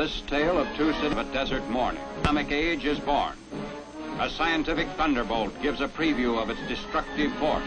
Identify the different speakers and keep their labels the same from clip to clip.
Speaker 1: This tale of two cities of a desert morning. Atomic age is born. A scientific thunderbolt gives a preview of its destructive force.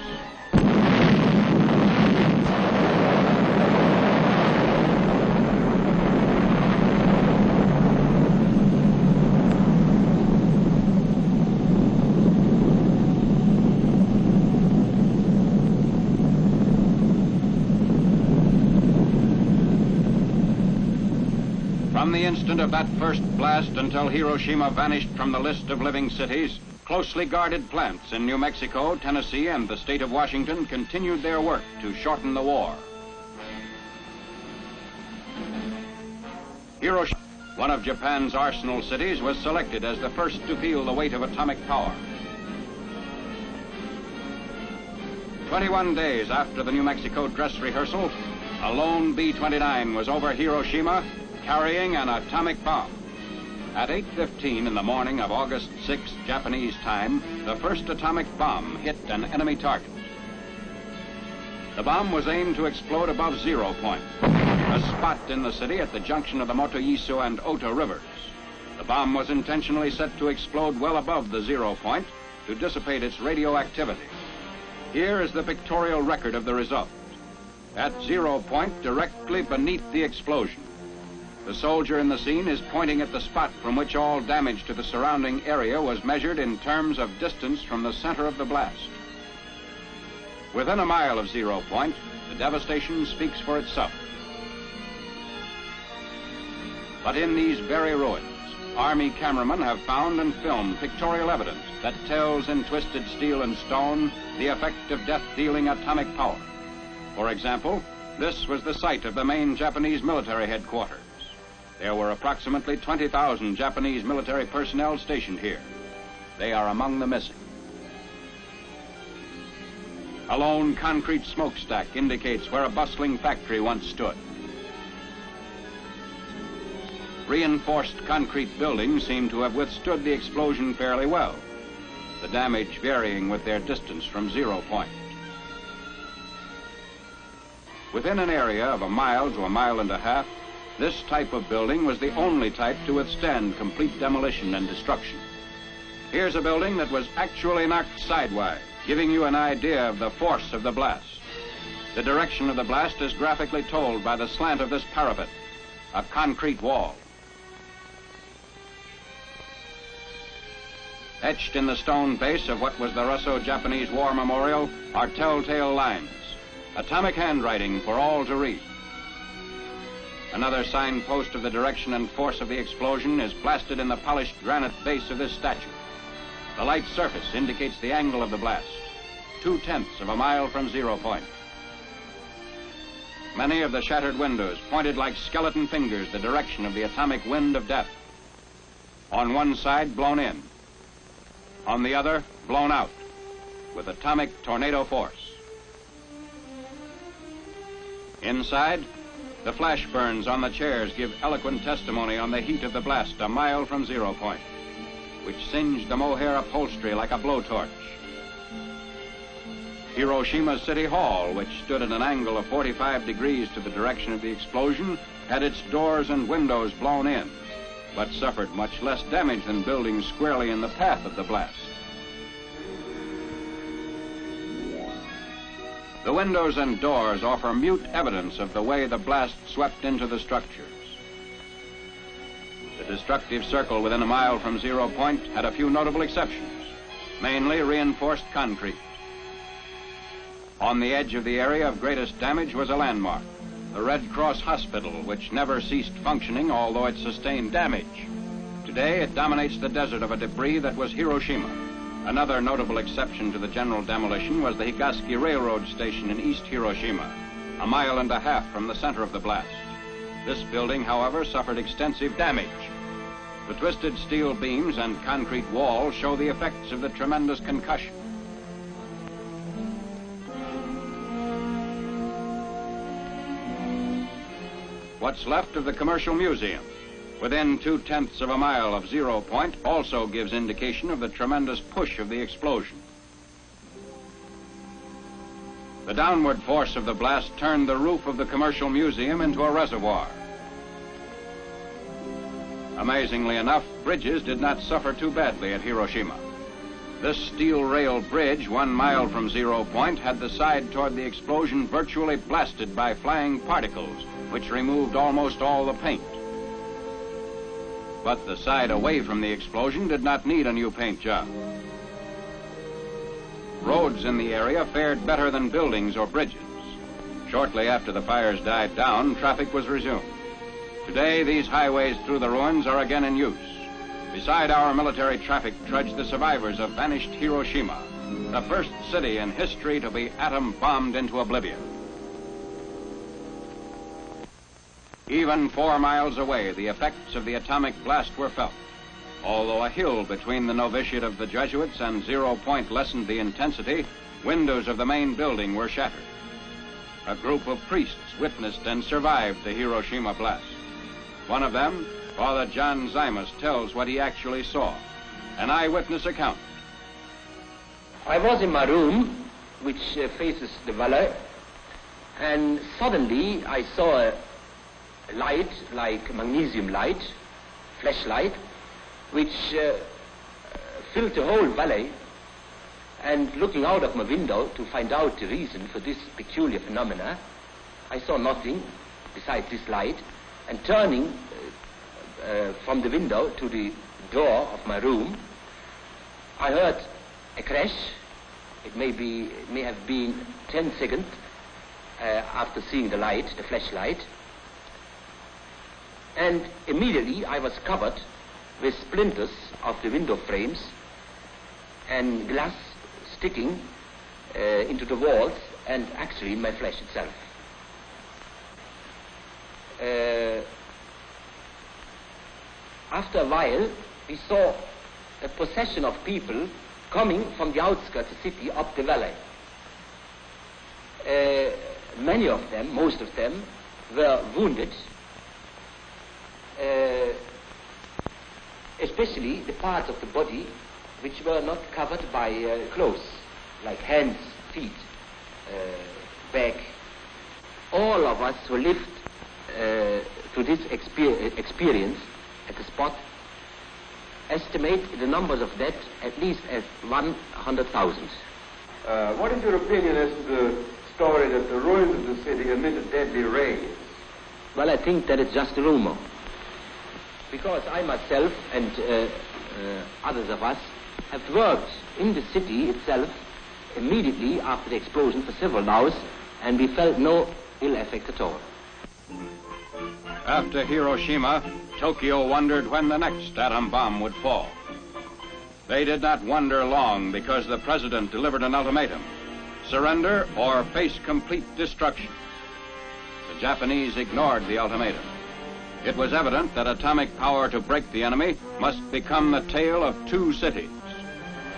Speaker 1: From the instant of that first blast until Hiroshima vanished from the list of living cities, closely guarded plants in New Mexico, Tennessee, and the state of Washington continued their work to shorten the war. Hiroshima, one of Japan's arsenal cities, was selected as the first to feel the weight of atomic power. 21 days after the New Mexico dress rehearsal, a lone B-29 was over Hiroshima, carrying an atomic bomb. At 8:15 in the morning of August 6, Japanese time, the first atomic bomb hit an enemy target. The bomb was aimed to explode above 0 point, a spot in the city at the junction of the Motoyisu and Ota rivers. The bomb was intentionally set to explode well above the 0 point to dissipate its radioactivity. Here is the pictorial record of the result. At 0 point, directly beneath the explosion, the soldier in the scene is pointing at the spot from which all damage to the surrounding area was measured in terms of distance from the center of the blast. Within a mile of 0 point, the devastation speaks for itself. But in these very ruins, Army cameramen have found and filmed pictorial evidence that tells in twisted steel and stone the effect of death-dealing atomic power. For example, this was the site of the main Japanese military headquarters. There were approximately 20,000 Japanese military personnel stationed here. They are among the missing. A lone concrete smokestack indicates where a bustling factory once stood. Reinforced concrete buildings seem to have withstood the explosion fairly well, the damage varying with their distance from 0 point. Within an area of a mile to a mile and a half, this type of building was the only type to withstand complete demolition and destruction. Here's a building that was actually knocked sidewise, giving you an idea of the force of the blast. The direction of the blast is graphically told by the slant of this parapet, a concrete wall. Etched in the stone base of what was the Russo-Japanese War Memorial are telltale lines, atomic handwriting for all to read. Another signpost of the direction and force of the explosion is blasted in the polished granite base of this statue. The light surface indicates the angle of the blast, 2/10 of a mile from 0 point. Many of the shattered windows pointed like skeleton fingers the direction of the atomic wind of death. On one side, blown in. On the other, blown out, with atomic tornado force. Inside, the flash burns on the chairs give eloquent testimony on the heat of the blast a mile from 0 point, which singed the mohair upholstery like a blowtorch. Hiroshima City Hall, which stood at an angle of 45 degrees to the direction of the explosion, had its doors and windows blown in, but suffered much less damage than buildings squarely in the path of the blast. The windows and doors offer mute evidence of the way the blast swept into the structures. The destructive circle within a mile from 0 point had a few notable exceptions, mainly reinforced concrete. On the edge of the area of greatest damage was a landmark, the Red Cross Hospital, which never ceased functioning, although it sustained damage. Today, it dominates the desert of a debris that was Hiroshima. Another notable exception to the general demolition was the Higaski Railroad Station in East Hiroshima, a mile and a half from the center of the blast. This building, however, suffered extensive damage. The twisted steel beams and concrete walls show the effects of the tremendous concussion. What's left of the Commercial Museum, within 2/10 of a mile of 0 point, also gives indication of the tremendous push of the explosion. The downward force of the blast turned the roof of the Commercial Museum into a reservoir. Amazingly enough, bridges did not suffer too badly at Hiroshima. This steel rail bridge, 1 mile from 0 point, had the side toward the explosion virtually blasted by flying particles, which removed almost all the paint. But the side away from the explosion did not need a new paint job. Roads in the area fared better than buildings or bridges. Shortly after the fires died down, traffic was resumed. Today, these highways through the ruins are again in use. Beside our military traffic trudge the survivors of vanished Hiroshima, the first city in history to be atom-bombed into oblivion. Even 4 miles away, the effects of the atomic blast were felt. Although a hill between the novitiate of the Jesuits and 0 point lessened the intensity, windows of the main building were shattered. A group of priests witnessed and survived the Hiroshima blast. One of them, Father John Zymus, tells what he actually saw. An eyewitness account.
Speaker 2: I was in my room, which faces the valley, and suddenly I saw a light, like magnesium light, flashlight, which filled the whole valley. And looking out of my window to find out the reason for this peculiar phenomena, I saw nothing besides this light. And turning from the window to the door of my room, I heard a crash. It may have been 10 seconds after seeing the light, the flashlight. And immediately I was covered with splinters of the window frames and glass sticking into the walls and actually in my flesh itself. After a while, we saw a procession of people coming from the outskirts of the city up the valley. Many of them, most of them, were wounded, especially the parts of the body which were not covered by clothes, like hands, feet, back. All of us who lived to this experience at the spot estimate the numbers of dead at least as 100,000.
Speaker 3: What is your opinion as to the story that the ruins of the city emitted deadly rays?
Speaker 2: Well, I think that it's just a rumor, because I myself and others of us have worked in the city itself immediately after the explosion for several hours, and we felt no ill effect at all.
Speaker 1: After Hiroshima, Tokyo wondered when the next atom bomb would fall. They did not wonder long, because the president delivered an ultimatum: surrender or face complete destruction. The Japanese ignored the ultimatum. It was evident that atomic power to break the enemy must become the tale of 2 cities.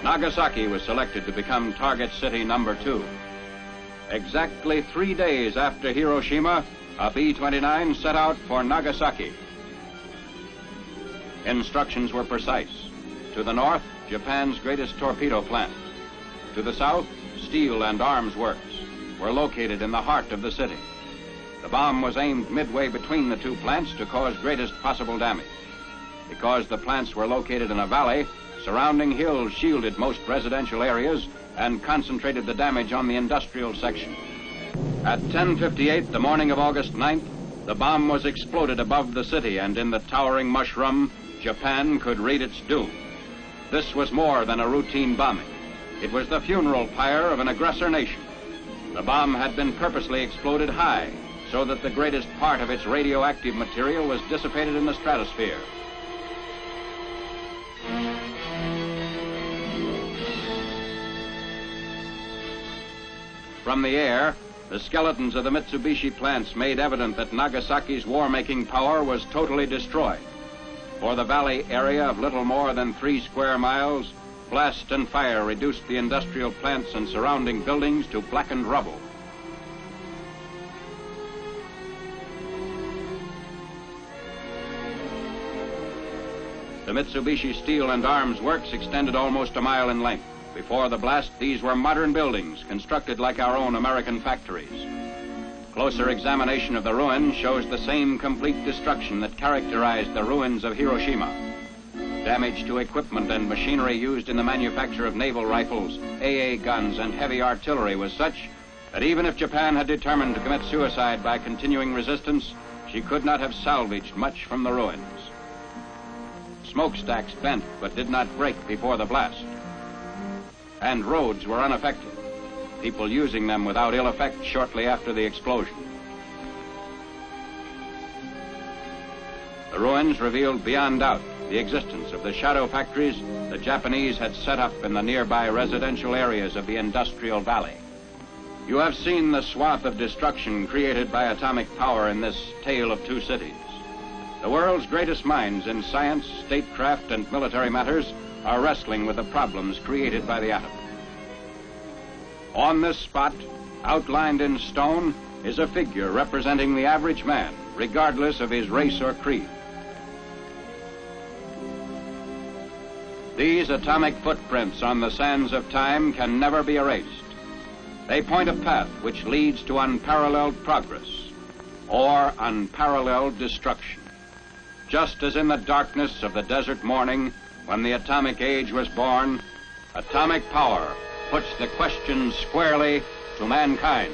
Speaker 1: Nagasaki was selected to become target city number 2. Exactly 3 days after Hiroshima, a B-29 set out for Nagasaki. Instructions were precise. To the north, Japan's greatest torpedo plant. To the south, steel and arms works were located in the heart of the city. The bomb was aimed midway between the 2 plants to cause greatest possible damage. Because the plants were located in a valley, surrounding hills shielded most residential areas and concentrated the damage on the industrial section. At 10:58 the morning of August 9th, the bomb was exploded above the city, and in the towering mushroom, Japan could read its doom. This was more than a routine bombing. It was the funeral pyre of an aggressor nation. The bomb had been purposely exploded high, so that the greatest part of its radioactive material was dissipated in the stratosphere. From the air, the skeletons of the Mitsubishi plants made evident that Nagasaki's war-making power was totally destroyed. For the valley area of little more than 3 square miles, blast and fire reduced the industrial plants and surrounding buildings to blackened rubble. The Mitsubishi Steel and Arms Works extended almost a mile in length. Before the blast, these were modern buildings constructed like our own American factories. Closer examination of the ruins shows the same complete destruction that characterized the ruins of Hiroshima. Damage to equipment and machinery used in the manufacture of naval rifles, AA guns, and heavy artillery was such that even if Japan had determined to commit suicide by continuing resistance, she could not have salvaged much from the ruins. Smokestacks bent but did not break before the blast. And roads were unaffected, people using them without ill effect shortly after the explosion. The ruins revealed beyond doubt the existence of the shadow factories the Japanese had set up in the nearby residential areas of the industrial valley. You have seen the swath of destruction created by atomic power in this tale of two cities. The world's greatest minds in science, statecraft, and military matters are wrestling with the problems created by the atom. On this spot, outlined in stone, is a figure representing the average man, regardless of his race or creed. These atomic footprints on the sands of time can never be erased. They point a path which leads to unparalleled progress or unparalleled destruction. Just as in the darkness of the desert morning when the atomic age was born, atomic power puts the question squarely to mankind.